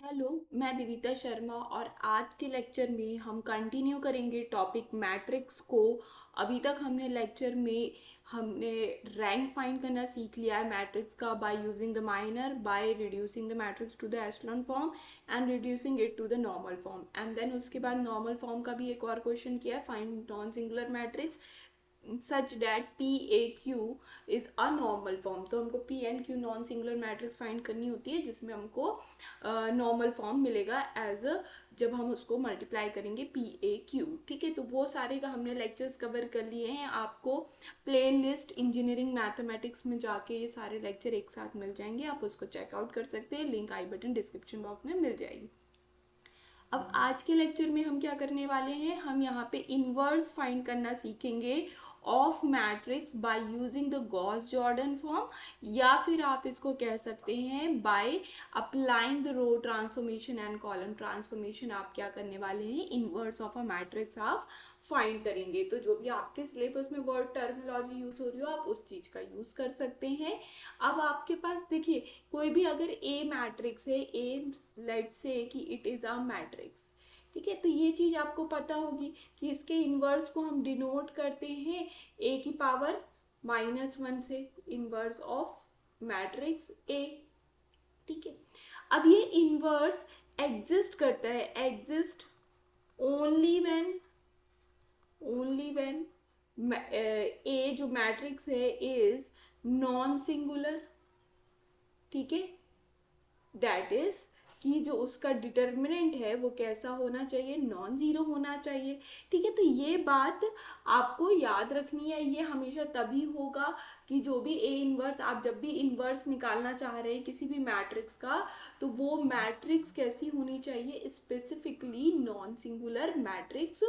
Hello, मैं दिविता शर्मा और आज के लेक्चर में हम कंटिन्यू करेंगे टॉपिक मैट्रिक्स को। अभी तक हमने लेक्चर में हमने रैंक फाइंड करना सीख लिया है मैट्रिक्स का by using the minor, by reducing the matrix to the echelon form and reducing it to the normal form. And then उसके बाद नॉर्मल फॉर्म का भी एक और क्वेश्चन किया है, find non singular matrix such that PAQ is a normal form। तो हमको P and Q non singular matrix find करनी होती है जिसमें हमको नॉर्मल फॉर्म मिलेगा एज अ जब हम उसको मल्टीप्लाई करेंगे PAQ। ठीक है, तो वो सारे का हमने लेक्चर्स कवर कर लिए हैं। आपको प्लेन लिस्ट इंजीनियरिंग मैथमेटिक्स में जाके ये सारे लेक्चर एक साथ मिल जाएंगे, आप उसको चेकआउट कर सकते हैं, लिंक आई बटन डिस्क्रिप्शन बॉक्स में मिल जाएगी। अब आज के लेक्चर में हम क्या करने वाले हैं, हम यहाँ पे इनवर्स फाइंड करना सीखेंगे of matrix by using the Gauss Jordan form, या फिर आप इसको कह सकते हैं by applying the row transformation and column transformation. आप क्या करने वाले हैं, इनवर्स ऑफ अ मैट्रिक्स आप फाइंड करेंगे। तो जो भी आपके सिलेबस में वर्ड टर्मिनोलॉजी यूज हो रही हो आप उस चीज़ का यूज कर सकते हैं। अब आपके पास देखिए, कोई भी अगर ए मैट्रिक्स है, ए लेट्स से कि इट इज़ अ मैट्रिक्स, ठीक है, तो ये चीज़ आपको पता होगी कि इसके इन्वर्स को हम डिनोट करते हैं ए की पावर -1 से, इन्वर्स ऑफ मैट्रिक्स ए। ठीक है, अब ये इन्वर्स एग्जिस्ट करता है, एग्जिस्ट ओनली व्हेन ए जो मैट्रिक्स है इज नॉन सिंगुलर। ठीक है, दैट इज कि जो उसका डिटर्मिनेंट है वो कैसा होना चाहिए, नॉन ज़ीरो होना चाहिए। ठीक है, तो ये बात आपको याद रखनी है। ये हमेशा तभी होगा कि जो भी ए इनवर्स, आप जब भी इनवर्स निकालना चाह रहे हैं किसी भी मैट्रिक्स का, तो वो मैट्रिक्स कैसी होनी चाहिए, स्पेसिफिकली नॉन सिंगुलर मैट्रिक्स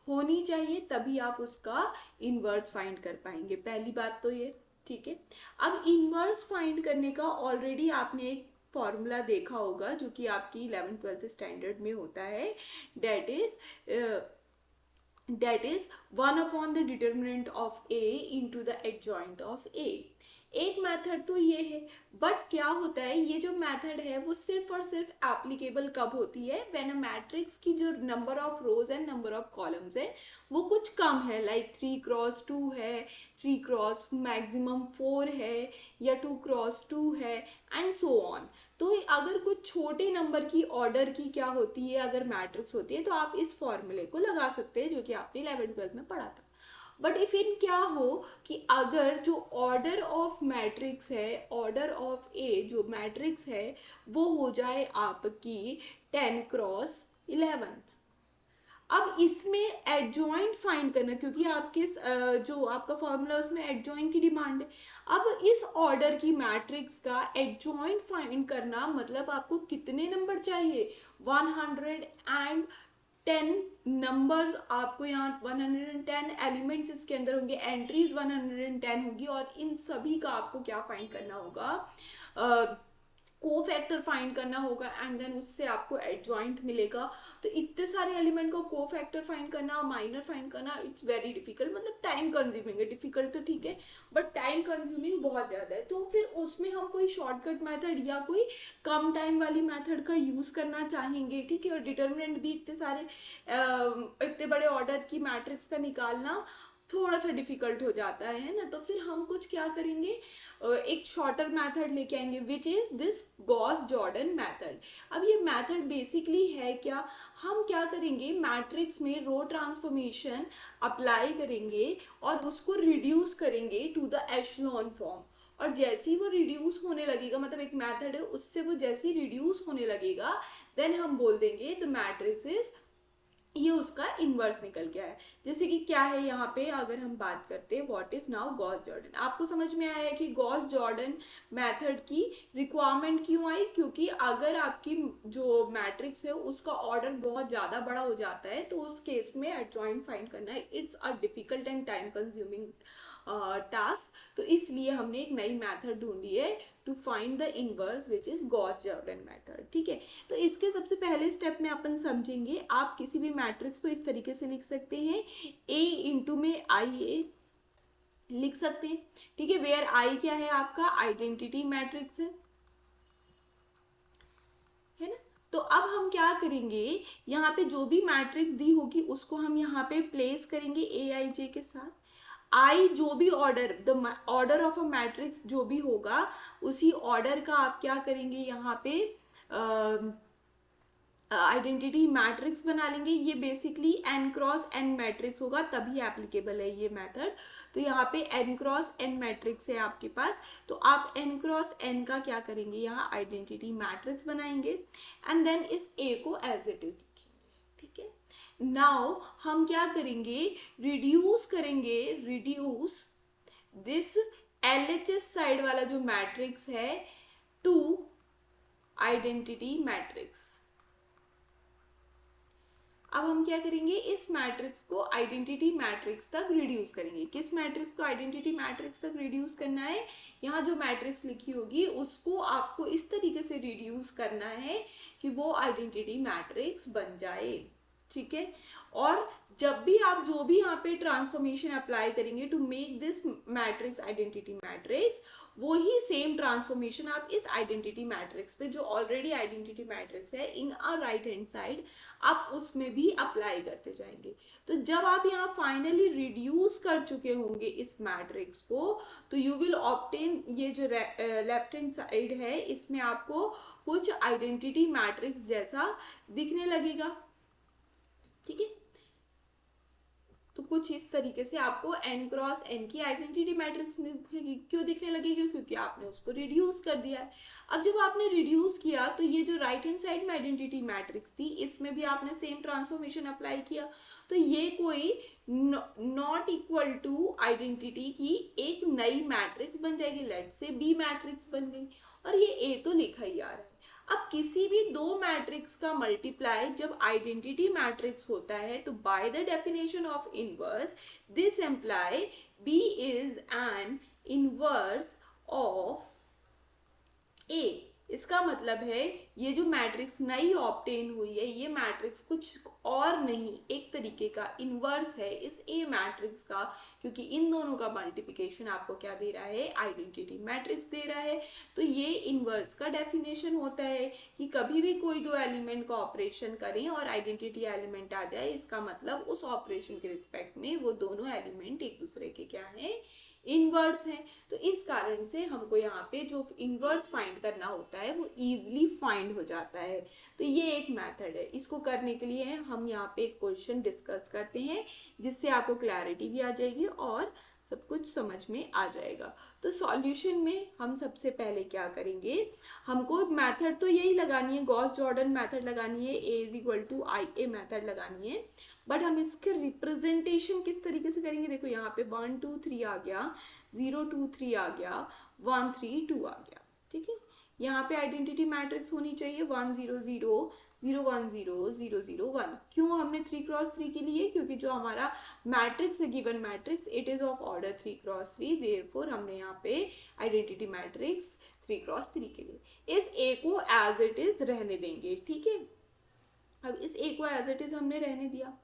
होनी चाहिए, तभी आप उसका इनवर्स फाइंड कर पाएंगे। पहली बात तो ये। ठीक है, अब इनवर्स फाइंड करने का ऑलरेडी आपने एक फॉर्मूला देखा होगा जो कि आपकी 11th-12th स्टैंडर्ड में होता है, det is one by determinant of A into the adjoint of A. एक मेथड तो ये है, बट क्या होता है, ये जो मेथड है वो सिर्फ और सिर्फ एप्लीकेबल कब होती है, व्हेन अ मैट्रिक्स की जो number of rose and number of columns है वो कुछ कम है, लाइक 3x2 है, 3x मैक्सिमम 4 है, या 2x2 है, एंड सो ऑन। तो अगर कुछ छोटे नंबर की ऑर्डर की क्या होती है अगर मैट्रिक्स होती है, तो आप इस फॉर्मूले को लगा सकते हैं जो कि आपने 11th-12th में पढ़ा था। बट इफ इन क्या हो कि अगर जो ऑर्डर ऑफ मैट्रिक्स है, ऑर्डर ऑफ ए जो मैट्रिक्स है वो हो जाए आपकी 10x11, अब इसमें एडजॉइंट फाइंड करना, क्योंकि आपके जो आपका फॉर्मूला उसमें एडजॉइंट की डिमांड है। अब इस ऑर्डर की मैट्रिक्स का एडजॉइंट फाइंड करना मतलब आपको कितने नंबर चाहिए, 110 नंबर्स। आपको यहाँ 110 एलिमेंट्स इसके अंदर होंगे, एंट्रीज 110 होगी, और इन सभी का आपको क्या फाइंड करना होगा, कोफैक्टर फाइंड करना होगा, एंड देन उससे आपको एडजॉइंट मिलेगा। तो इतने सारे एलिमेंट को कोफैक्टर फाइंड करना, माइनर फाइंड करना, इट्स वेरी डिफिकल्ट, मतलब टाइम कंज्यूमिंग है। डिफिकल्ट तो ठीक है, बट टाइम कंज्यूमिंग बहुत ज़्यादा है। तो फिर उसमें हम कोई शॉर्टकट मेथड या कोई कम टाइम वाली मेथड का यूज़ करना चाहेंगे। ठीक है, और डिटर्मिनेंट भी इतने सारे इतने बड़े ऑर्डर की मैट्रिक्स का निकालना थोड़ा सा डिफिकल्ट हो जाता है ना। तो फिर हम कुछ क्या करेंगे, एक शॉर्टर मेथड लेके आएंगे, which is this Gauss Jordan method. अब ये मेथड बेसिकली है क्या, हम क्या करेंगे, मैट्रिक्स में रो ट्रांसफॉर्मेशन अप्लाई करेंगे और उसको रिड्यूस करेंगे टू द एशेलॉन फॉर्म। और जैसे ही वो रिड्यूस होने लगेगा, मतलब एक मेथड है, उससे वो जैसे ही रिड्यूस होने लगेगा, देन हम बोल देंगे द मैट्रिक्स इज, ये उसका इन्वर्स निकल गया है। जैसे कि क्या है यहाँ पे, अगर हम बात करते हैं what is now Gauss Jordan, आपको समझ में आया है कि गॉस जॉर्डन मेथड की रिक्वायरमेंट क्यों आई, क्योंकि अगर आपकी जो मैट्रिक्स है उसका ऑर्डर बहुत ज़्यादा बड़ा हो जाता है तो उस केस में एडजॉइंट फाइंड करना है, it's a difficult and time consuming task. तो इसलिए हमने एक नई मेथड ढूंढी है to find the inverse which is Gauss Jordan method. ठीक है, तो इसके सबसे पहले स्टेप में अपन समझेंगे, आप किसी भी मैट्रिक्स को इस तरीके से लिख सकते हैं, ए इंटू में आई ए लिख सकते हैं। ठीक है, वेयर आई क्या है, आपका आइडेंटिटी मैट्रिक्स है ना। तो हम क्या करेंगे, यहाँ पे जो भी मैट्रिक्स दी होगी उसको हम यहाँ पे प्लेस करेंगे ए आई जे के साथ। आई जो भी order, the order of a matrix जो भी होगा उसी ऑर्डर का आप क्या करेंगे, यहाँ पे आइडेंटिटी मैट्रिक्स बना लेंगे। ये basically n cross n matrix होगा तभी एप्लीकेबल है ये मेथड। तो यहाँ पे n क्रॉस n मैट्रिक्स है आपके पास, तो आप n क्रॉस n का क्या करेंगे, यहाँ आइडेंटिटी मैट्रिक्स बनाएंगे एंड देन इस a को एज इट इज लिखेंगे। ठीक है, नाउ हम क्या करेंगे, रिड्यूस करेंगे, रिड्यूस दिस LHS साइड वाला जो मैट्रिक्स है टू आइडेंटिटी मैट्रिक्स। अब हम क्या करेंगे, इस मैट्रिक्स को आइडेंटिटी मैट्रिक्स तक रिड्यूस करेंगे। किस मैट्रिक्स को आइडेंटिटी मैट्रिक्स तक रिड्यूस करना है, यहाँ जो मैट्रिक्स लिखी होगी उसको आपको इस तरीके से रिड्यूस करना है कि वो आइडेंटिटी मैट्रिक्स बन जाए। ठीक है, और जब भी आप जो भी यहाँ पे ट्रांसफॉर्मेशन अप्लाई करेंगे to make this matrix identity matrix, वही सेम ट्रांसफॉर्मेशन आप इस आइडेंटिटी मैट्रिक्स पे जो ऑलरेडी आइडेंटिटी मैट्रिक्स है इन अ राइट हैंड साइड, आप उसमें भी अप्लाई करते जाएंगे। तो जब आप यहाँ फाइनली रिड्यूस कर चुके होंगे इस मैट्रिक्स को, तो यू विल ऑब्टेन, ये जो लेफ्ट हैंड साइड है इसमें आपको कुछ आइडेंटिटी मैट्रिक्स जैसा दिखने लगेगा। ठीक है, तो कुछ इस तरीके से आपको n क्रॉस n की आइडेंटिटी मैट्रिक्स दिखेगी। क्यों दिखने लगेगी, क्योंकि आपने उसको रिड्यूस कर दिया है। अब जब आपने रिड्यूस किया तो ये जो राइट हैंड साइड में आइडेंटिटी मैट्रिक्स थी इसमें भी आपने सेम ट्रांसफॉर्मेशन अप्लाई किया, तो ये कोई नॉट इक्वल टू आइडेंटिटी की एक नई मैट्रिक्स बन जाएगी। लेट्स से बी मैट्रिक्स बन गई और ये ए तो लिखा ही आ रहा है। अब किसी भी दो मैट्रिक्स का मल्टीप्लाई जब आइडेंटिटी मैट्रिक्स होता है तो by the definition of inverse this implies B is an inverse of A. इसका मतलब है ये जो मैट्रिक्स नई ऑब्टेन हुई है ये मैट्रिक्स कुछ और नहीं, एक तरीके का इनवर्स है इस ए मैट्रिक्स का, क्योंकि इन दोनों का मल्टीप्लिकेशन आपको क्या दे रहा है, आइडेंटिटी मैट्रिक्स दे रहा है। तो ये इनवर्स का डेफिनेशन होता है कि कभी भी कोई दो एलिमेंट का ऑपरेशन करें और आइडेंटिटी एलिमेंट आ जाए, इसका मतलब उस ऑपरेशन के रिस्पेक्ट में वो दोनों एलिमेंट एक दूसरे के क्या है, इनवर्स है। तो इस कारण से हमको यहाँ पे जो इनवर्स फाइंड करना होता है वो इजीली फाइंड हो जाता है। तो ये एक मेथड है। इसको करने के लिए हम यहाँ पे एक क्वेश्चन डिस्कस करते हैं जिससे आपको क्लैरिटी भी आ जाएगी और सब कुछ समझ में आ जाएगा। तो सॉल्यूशन में हम सबसे पहले क्या करेंगे, हमको मेथड तो यही लगानी है, गॉस जॉर्डन मेथड लगानी है, A is equal to I A method लगानी है, बट हम इसके रिप्रेजेंटेशन किस तरीके से करेंगे। देखो यहाँ पे 1 2 3 आ गया, 0 2 3 आ गया, 1 3 2 आ गया। ठीक है, यहाँ पे आइडेंटिटी मैट्रिक्स होनी चाहिए 1 0 0 0 1 0 0 0 1। क्यों हमने 3 क्रॉस 3 के लिए, क्योंकि जो हमारा मैट्रिक्स है given matrix it is of order 3 cross 3, therefore हमने यहाँ पे आइडेंटिटी मैट्रिक्स 3 क्रॉस 3 के लिए इस ए को एज इट इज रहने देंगे। ठीक है, अब इस ए को एज इट इज हमने रहने दिया।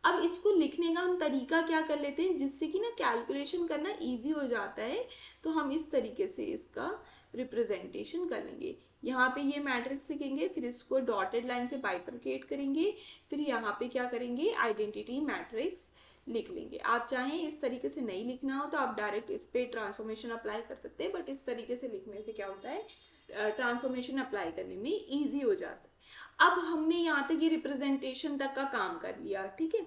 अब इसको लिखने का हम तरीका क्या कर लेते हैं जिससे कि ना कैलकुलेशन करना इजी हो जाता है, तो हम इस तरीके से इसका रिप्रेजेंटेशन कर लेंगे। यहाँ पे ये मैट्रिक्स लिखेंगे, फिर इसको डॉटेड लाइन से बाइफरकेट करेंगे, फिर यहाँ पे क्या करेंगे, आइडेंटिटी मैट्रिक्स लिख लेंगे। आप चाहें इस तरीके से नहीं लिखना हो तो आप डायरेक्ट इस पे ट्रांसफॉर्मेशन अप्लाई कर सकते हैं, बट इस तरीके से लिखने से क्या होता है, ट्रांसफॉर्मेशन अप्लाई करने में इजी हो जाता है। अब हमने यहाँ तक ये रिप्रेजेंटेशन तक का काम कर लिया। ठीक है,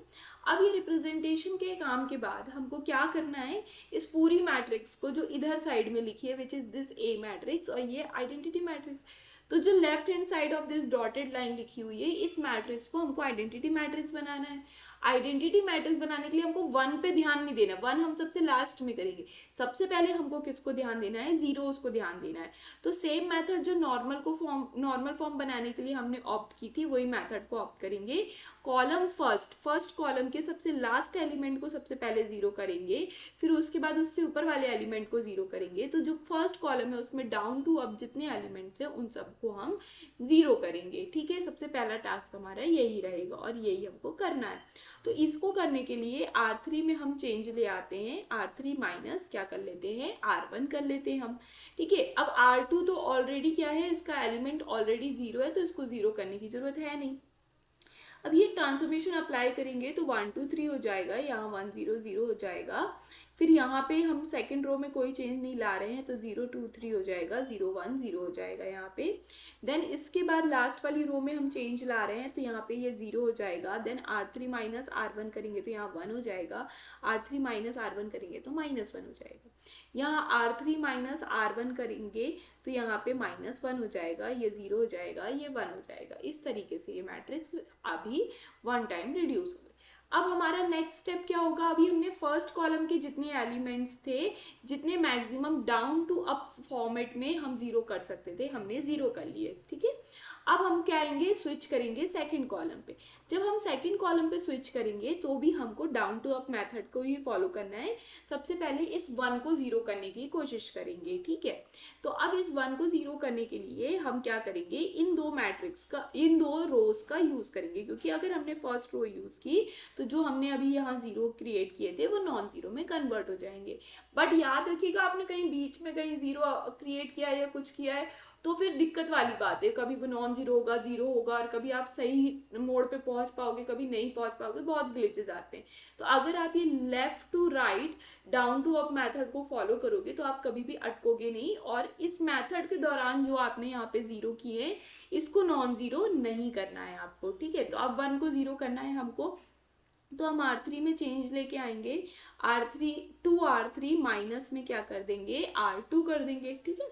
अब ये रिप्रेजेंटेशन के काम के बाद हमको क्या करना है, इस पूरी मैट्रिक्स को जो इधर साइड में लिखी है which is this A matrix और ये आइडेंटिटी मैट्रिक्स, तो जो left hand side of this dotted line लिखी हुई है इस मैट्रिक्स को हमको आइडेंटिटी मैट्रिक्स बनाना है। आइडेंटिटी मैट्रिक्स बनाने के लिए हमको 1 पे ध्यान नहीं देना, 1 हम सबसे लास्ट में करेंगे। सबसे पहले हमको किसको ध्यान देना है, 0 को ध्यान देना है। तो सेम मेथड जो नॉर्मल फॉर्म बनाने के लिए हमने ऑप्ट की थी वही मेथड को ऑप्ट करेंगे। कॉलम फर्स्ट कॉलम के सबसे लास्ट एलिमेंट को सबसे पहले 0 करेंगे, फिर उसके बाद उससे ऊपर वाले एलिमेंट को 0 करेंगे। तो जो फर्स्ट कॉलम है उसमें डाउन टू अप जितने एलिमेंट्स हैं उन सब को हम ज़ीरो करेंगे। ठीक है, सबसे पहला टास्क हमारा यही रहेगा और यही हमको करना है। तो इसको करने के लिए R3 में हम चेंज ले आते हैं, R3 माइनस क्या कर लेते हैं, R1 कर लेते हैं हम। ठीक है, अब R2 तो ऑलरेडी क्या है, इसका एलिमेंट ऑलरेडी जीरो है, तो इसको जीरो करने की जरूरत है नहीं। अब ये ट्रांसफॉर्मेशन अप्लाई करेंगे तो 1 2 3 हो जाएगा, यहाँ 1 0 0 हो जाएगा। फिर यहाँ पे हम सेकंड रो में कोई चेंज नहीं ला रहे हैं तो 0 2 3 हो जाएगा, 0 1 0 हो जाएगा यहाँ पे। देन इसके बाद लास्ट वाली रो में हम चेंज ला रहे हैं तो यहाँ पे ये 0 हो जाएगा। देन R3 माइनस R1 करेंगे तो यहाँ 1 हो जाएगा, R3 माइनस R1 करेंगे तो माइनस 1 हो जाएगा। यहाँ R3 माइनस R1 करेंगे तो यहाँ पे माइनस 1 हो जाएगा, ये 0 हो जाएगा, ये 1 हो जाएगा। इस तरीके से ये मैट्रिक्स अभी वन टाइम रिड्यूस हो गए। अब हमारा नेक्स्ट स्टेप क्या होगा, अभी हमने फर्स्ट कॉलम के जितने एलिमेंट्स थे, जितने maximum down to up format में हम जीरो कर सकते थे, हमने जीरो कर लिए। ठीक है, अब हम क्या आएंगे, स्विच करेंगे सेकंड कॉलम पे। जब हम सेकंड कॉलम पे स्विच करेंगे तो भी हमको डाउन टू अप मेथड को ही फॉलो करना है। सबसे पहले इस 1 को जीरो करने की कोशिश करेंगे। ठीक है, तो अब इस 1 को जीरो करने के लिए हम क्या करेंगे, इन दो मैट्रिक्स का, इन दो रोज का यूज करेंगे, क्योंकि अगर हमने फर्स्ट रो यूज की तो जो हमने अभी यहाँ जीरो क्रिएट किए थे वो नॉन जीरो में कन्वर्ट हो जाएंगे। बट याद रखिएगा, आपने कहीं बीच में कहीं जीरो क्रिएट किया है या कुछ किया है तो फिर दिक्कत वाली बात है, कभी वो नॉन जीरो होगा, जीरो होगा, और कभी आप सही मोड पे पहुंच पाओगे, कभी नहीं पहुंच पाओगे, बहुत ग्लिचेस आते हैं। तो अगर आप ये left to right down to up method को फॉलो करोगे तो आप कभी भी अटकोगे नहीं, और इस मेथड के दौरान जो आपने यहाँ पे जीरो किए इसको नॉन जीरो नहीं करना है आपको। ठीक है, तो अब 1 को जीरो करना है हमको, तो हम R3 में चेंज लेके आएंगे, R3 2R3 माइनस में क्या कर देंगे, R2 कर देंगे। ठीक है,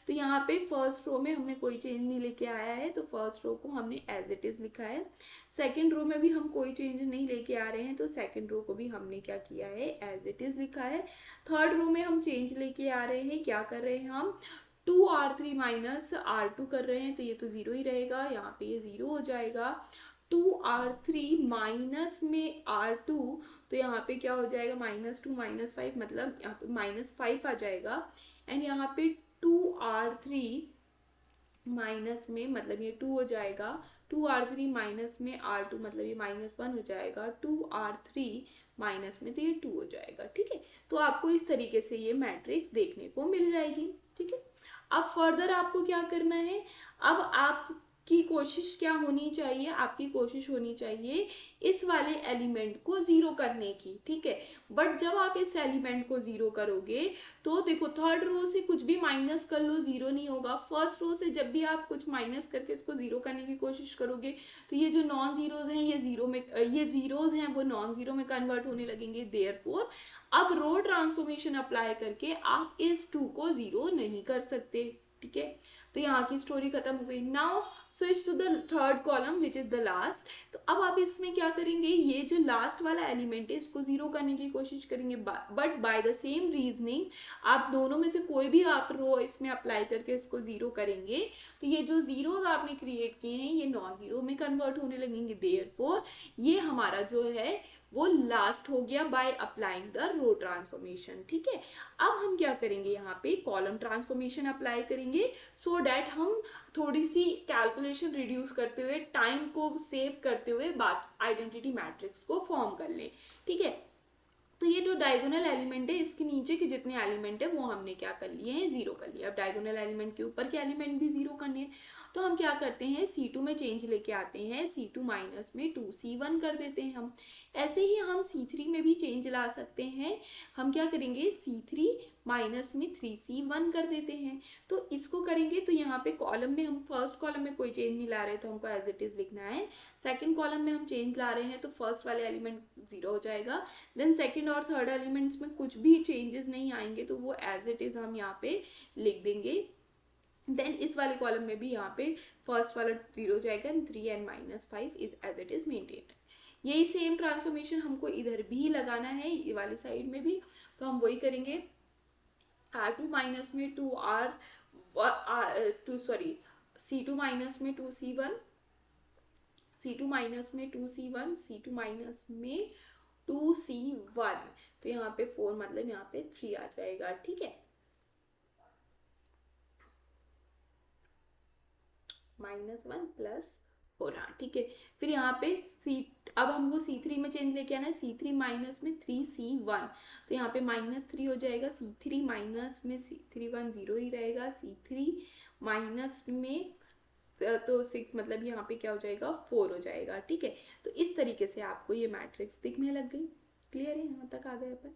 तो यहाँ पे फर्स्ट रो में हमने कोई चेंज नहीं लेके आया है तो फर्स्ट रो को हमने एज इट इज लिखा है। सेकंड रो में भी हम कोई चेंज नहीं लेके आ रहे हैं तो सेकंड रो को भी हमने क्या किया है, एज इट इज लिखा है। थर्ड रो में हम चेंज लेके आ रहे हैं, क्या कर रहे हैं हम, 2R3 माइनस R2 कर रहे हैं, तो ये तो जीरो ही रहेगा, यहाँ पे ये जीरो हो जाएगा। 2R3 माइनस में R2, तो यहाँ पे क्या हो जाएगा, -2 -5, मतलब यहाँ पे -5 आ जाएगा। एंड यहाँ पे 2R3 माइनस में, मतलब ये 2 हो जाएगा, 2R3 माइनस में R2 मतलब ये -1 हो जाएगा, 2R3 माइनस में तो ये 2 हो जाएगा। ठीक है, तो आपको इस तरीके से ये मैट्रिक्स देखने को मिल जाएगी। ठीक है, अब फर्दर आपको क्या करना है, अब आप की कोशिश क्या होनी चाहिए, आपकी कोशिश होनी चाहिए इस वाले एलिमेंट को जीरो करने की। ठीक है, बट जब आप इस एलिमेंट को जीरो करोगे तो देखो, थर्ड रो से कुछ भी माइनस कर लो जीरो नहीं होगा, फर्स्ट रो से जब भी आप कुछ माइनस करके इसको जीरो करने की कोशिश करोगे तो ये जो नॉन जीरोज हैं ये जीरो में, ये जीरोज हैं वो नॉन जीरो में कन्वर्ट होने लगेंगे। देयरफॉर अब रो ट्रांसफॉर्मेशन अप्लाई करके आप इस 2 को जीरो नहीं कर सकते। ठीक है, तो यहाँ की स्टोरी खत्म हो गई। Now switch to the third column which is the last. तो अब आप इसमें क्या करेंगे, ये जो लास्ट वाला एलिमेंट है इसको जीरो करने की कोशिश करेंगे, but by the same reasoning आप दोनों में से कोई भी आप रो इसमें अप्लाई करके इसको जीरो करेंगे तो ये जो जीरोज आपने क्रिएट किए हैं ये नॉन जीरो में कन्वर्ट होने लगेंगे। देयरफॉर ये हमारा जो है वो लास्ट हो गया by applying the row transformation. ठीक है, अब हम क्या करेंगे, यहाँ पे कॉलम ट्रांसफॉर्मेशन अप्लाई करेंगे सो डैट हम थोड़ी सी कैलकुलेशन रिड्यूस करते हुए, टाइम को सेव करते हुए बाकी आइडेंटिटी मैट्रिक्स को फॉर्म कर लें। ठीक है, तो ये जो डायगोनल एलिमेंट है इसके नीचे के जितने एलिमेंट है वो हमने क्या कर लिए हैं, जीरो कर लिया। अब डायगोनल एलिमेंट के ऊपर के एलिमेंट भी जीरो करने हैं तो हम क्या करते हैं, C2 में चेंज लेके आते हैं, C2 माइनस में 2C1 कर देते हैं हम। ऐसे ही हम C3 में भी चेंज ला सकते हैं, हम क्या करेंगे, C3 माइनस में 3C1 कर देते हैं। तो इसको करेंगे तो यहाँ पे कॉलम में हम फर्स्ट कॉलम में कोई चेंज नहीं ला रहे तो हमको एज इट इज लिखना है, सेकंड कॉलम में हम चेंज ला रहे हैं तो फर्स्ट वाले एलिमेंट जीरो हो जाएगा। देन सेकंड और थर्ड एलिमेंट्स में कुछ भी चेंजेस नहीं आएंगे तो वो एज इट इज हम यहाँ पे लिख देंगे। देन इस वाले कॉलम में भी यहाँ पे फर्स्ट वाला जीरो हो जाएगा and 3 and -5 is as it is maintain. यही सेम ट्रांसफॉर्मेशन हमको इधर भी लगाना है, ये वाली साइड में भी, तो हम वही करेंगे। R2 माइनस में C2 माइनस में 2C1, C2 माइनस में 2C1, C2 माइनस में 2C1, तो यहाँ पे 4 मतलब यहाँ पे 3 आ जाएगा। ठीक है, -1 + 4, हाँ ठीक है। फिर यहाँ पे अब हमको C3 में चेंज लेके आना है, C3 माइनस में 3C1, तो यहाँ पे -3 हो जाएगा, C3 माइनस में C3 0 ही रहेगा, C3 माइनस में तो 6 मतलब यहाँ पे क्या हो जाएगा 4 हो जाएगा, ठीक है। तो इस तरीके से आपको ये मैट्रिक्स दिखने लग गई। क्लियर है, यहाँ तक आ गए अपन।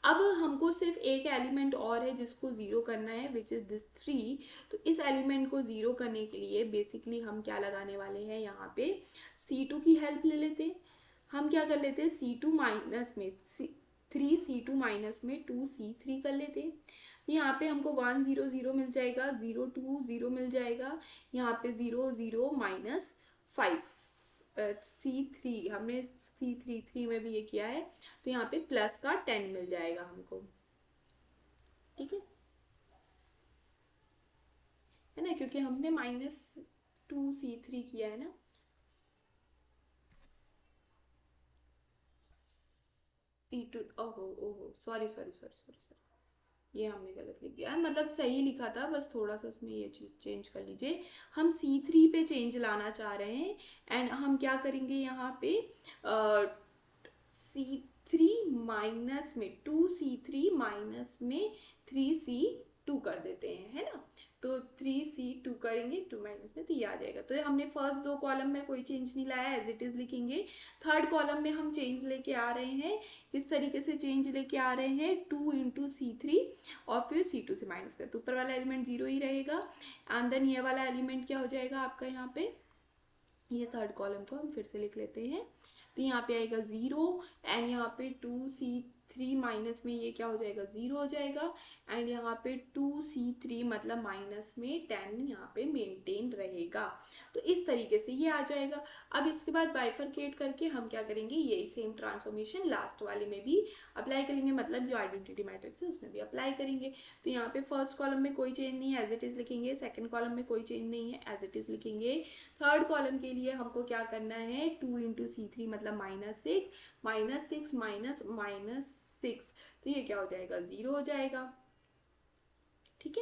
अब हमको सिर्फ एक एलिमेंट और है जिसको ज़ीरो करना है, विच इज़ दिस 3। तो इस एलिमेंट को ज़ीरो करने के लिए बेसिकली हम क्या लगाने वाले हैं, यहाँ पे C2 की हेल्प ले लेते हैं। हम क्या कर लेते हैं, C2 माइनस में 3 C2 माइनस में 2 C3 कर लेते हैं। यहाँ पे हमको 1 0 0 मिल जाएगा, 0 2 0 मिल जाएगा, यहाँ पे 0 0 -5 C3 हमने C3 में भी ये किया है, तो यहाँ पे प्लस का 10 मिल जाएगा हमको, ठीक है ना, क्योंकि हमने -2 C3 किया है ना। C2 ओहो सॉरी, ये हमने गलत लिख दिया, मतलब सही लिखा था, बस थोड़ा सा उसमें ये चीज़ चेंज कर लीजिए। हम C3 पे चेंज लाना चाह रहे हैं, एंड हम क्या करेंगे यहाँ पे C3 माइनस में 2C3 माइनस में 3C2 कर देते हैं, है ना। तो 3C2 करेंगे 2 माइनस में, तो ये आ जाएगा। तो हमने फर्स्ट दो कॉलम में कोई चेंज नहीं लाया, एज इट इज़ लिखेंगे। थर्ड कॉलम में हम चेंज लेके आ रहे हैं, किस तरीके से चेंज लेके आ रहे हैं, 2 × C3 और फिर C2 से माइनस कर, तो ऊपर वाला एलिमेंट 0 ही रहेगा, एंड देन ये वाला एलिमेंट क्या हो जाएगा आपका, यहाँ पे ये थर्ड कॉलम को हम फिर से लिख लेते हैं। तो यहाँ पे आएगा 0, एंड यहाँ पे 2C3 माइनस में ये क्या हो जाएगा 0 हो जाएगा, एंड यहाँ पे 2C3 मतलब माइनस में 10 यहाँ पे मेंटेन रहेगा। तो इस तरीके से ये आ जाएगा। अब इसके बाद बाइफरकेट करके हम क्या करेंगे, यही सेम ट्रांसफॉर्मेशन लास्ट वाले में भी अप्लाई करेंगे, मतलब जो आइडेंटिटी मैट्रिक्स है उसमें भी अप्लाई करेंगे। तो यहाँ पे फर्स्ट कॉलम में कोई चेंज नहीं है, एज इट इज़ लिखेंगे। सेकेंड कॉलम में कोई चेंज नहीं है, एज इट इज़ लिखेंगे। थर्ड कॉलम के लिए हमको क्या करना है, 2 × C3 मतलब -6 -6 तो ये क्या हो जाएगा 0 हो जाएगा, ठीक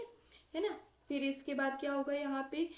है ना। फिर इसके बाद क्या होगा, यहाँ पे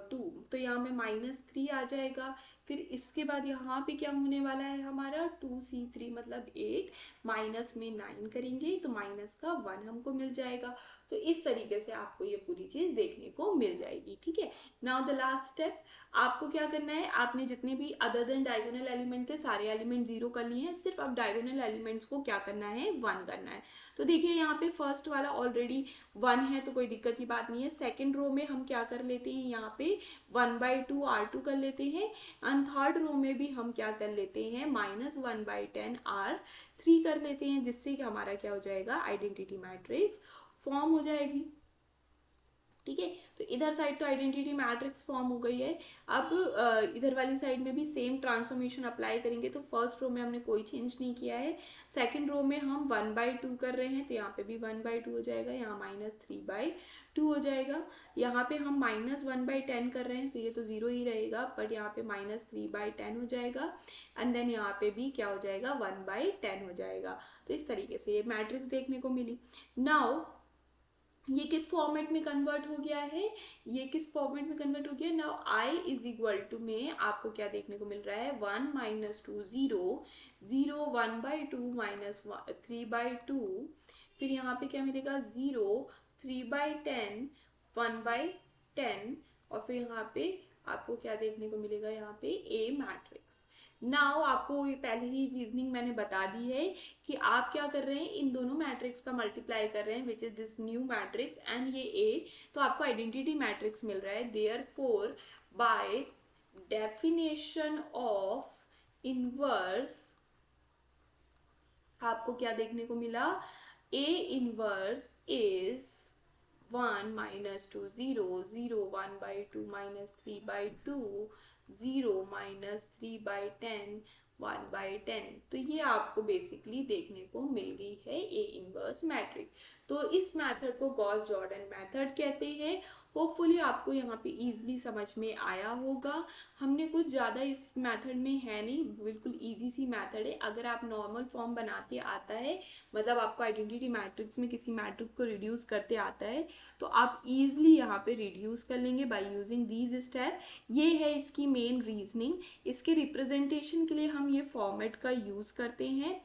2, तो यहाँ में -3 आ जाएगा। फिर इसके बाद यहाँ पे क्या होने वाला है हमारा, 2C3 मतलब 8 माइनस में 9 करेंगे तो माइनस का 1 हमको मिल जाएगा। तो इस तरीके से आपको ये पूरी चीज़ देखने को मिल जाएगी, ठीक है। नाउ द लास्ट स्टेप, आपको क्या करना है, आपने जितने भी अदर देन डायगोनल एलिमेंट थे सारे एलिमेंट 0 कर लिए हैं, सिर्फ अब डायगोनल एलिमेंट्स को क्या करना है 1 करना है। तो देखिए यहाँ पे फर्स्ट वाला ऑलरेडी 1 है, तो कोई दिक्कत की बात नहीं है। सेकेंड रो में हम क्या कर लेते हैं, यहाँ पे 1/2 R2 कर लेते हैं, एंड थर्ड रो में भी हम क्या कर लेते हैं, -1/10 R3 कर लेते हैं, जिससे कि हमारा क्या हो जाएगा, आइडेंटिटी मैट्रिक्स फॉर्म हो जाएगी, ठीक है। तो इधर साइड तो आइडेंटिटी मैट्रिक्स फॉर्म हो गई है। अब इधर वाली साइड में भी सेम ट्रांसफॉर्मेशन अप्लाई करेंगे। तो फर्स्ट रो में हमने कोई चेंज नहीं किया है, सेकंड रो में हम 1/2 कर रहे हैं, तो यहाँ पे भी 1/2 हो जाएगा, यहाँ -3/2 हो जाएगा। यहाँ पे हम -1/10 कर रहे हैं, तो ये तो 0 ही रहेगा, बट यहाँ पे -3/10 हो जाएगा, एंड देन यहाँ पे भी क्या हो जाएगा 1/10 हो जाएगा। तो इस तरीके से ये मैट्रिक्स देखने को मिली। नाउ ये किस फॉर्मेट में कन्वर्ट हो गया है, ये किस फॉर्मेट में कन्वर्ट हो गया, नाउ I = में आपको क्या देखने को मिल रहा है, 1 - 2 0 0 1/2 - 3/2, फिर यहाँ पे क्या मिलेगा 0 3/10 1/10, और फिर यहाँ पे आपको क्या देखने को मिलेगा, यहाँ पे A मैट्रिक्स। नाउ आपको पहले ही रीजनिंग मैंने बता दी है कि आप क्या कर रहे हैं, इन दोनों मैट्रिक्स का मल्टीप्लाई कर रहे हैं, which is this new matrix and ये A, तो आपको आइडेंटिटी मैट्रिक्स मिल रहा है। Therefore by definition of inverse आपको क्या देखने को मिला, A इनवर्स इज 1 - 2 0 0 1/2 -3/2 0 -3/10 1/10। तो ये आपको बेसिकली देखने को मिल गई है A इनवर्स मैट्रिक्स। तो इस मेथड को गॉस जॉर्डन मेथड कहते हैं। होपफुली आपको यहाँ पे ईजिली समझ में आया होगा। हमने कुछ ज़्यादा इस मेथड में है नहीं, बिल्कुल ईजी सी मेथड है। अगर आप नॉर्मल फॉर्म बनाते आता है, मतलब आपको आइडेंटिटी मैट्रिक्स में किसी मैट्रिक्स को रिड्यूस करते आता है, तो आप ईजिली यहाँ पे रिड्यूस कर लेंगे बाय यूजिंग दीज स्टेप। ये है इसकी मेन रीजनिंग। इसके रिप्रेजेंटेशन के लिए हम ये फॉर्मेट का यूज़ करते हैं,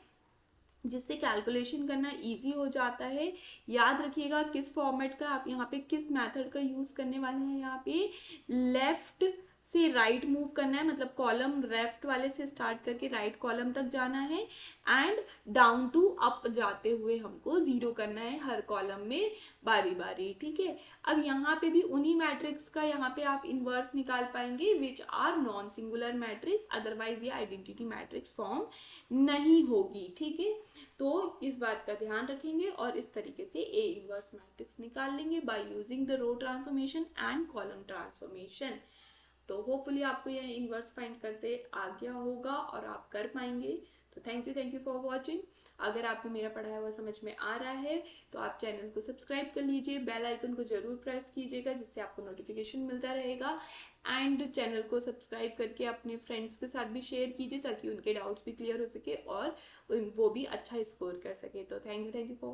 जिससे कैलकुलेशन करना इजी हो जाता है। याद रखिएगा किस फॉर्मेट का, आप यहाँ पे किस मेथड का यूज़ करने वाले हैं। यहाँ पे लेफ्ट से राइट मूव करना है, मतलब कॉलम लेफ्ट वाले से स्टार्ट करके राइट कॉलम तक जाना है, एंड डाउन टू अप जाते हुए हमको जीरो करना है हर कॉलम में बारी बारी, ठीक है। अब यहाँ पे भी उन्हीं मैट्रिक्स का यहाँ पे आप इन्वर्स निकाल पाएंगे which are non singular matrix, otherwise ये आइडेंटिटी मैट्रिक्स फॉर्म नहीं होगी, ठीक है। तो इस बात का ध्यान रखेंगे और इस तरीके से ए इनवर्स मैट्रिक्स निकाल लेंगे by using the row transformation and column transformation. तो होपफुली आपको यह इनवर्स फाइंड करते आ गया होगा और आप कर पाएंगे। तो थैंक यू फॉर वॉचिंग। अगर आपको मेरा पढ़ाया हुआ समझ में आ रहा है तो आप चैनल को सब्सक्राइब कर लीजिए, बेल आइकन को जरूर प्रेस कीजिएगा, जिससे आपको नोटिफिकेशन मिलता रहेगा। एंड चैनल को सब्सक्राइब करके अपने फ्रेंड्स के साथ भी शेयर कीजिए, ताकि उनके डाउट्स भी क्लियर हो सके और वो भी अच्छा स्कोर कर सके। तो थैंक यू फॉर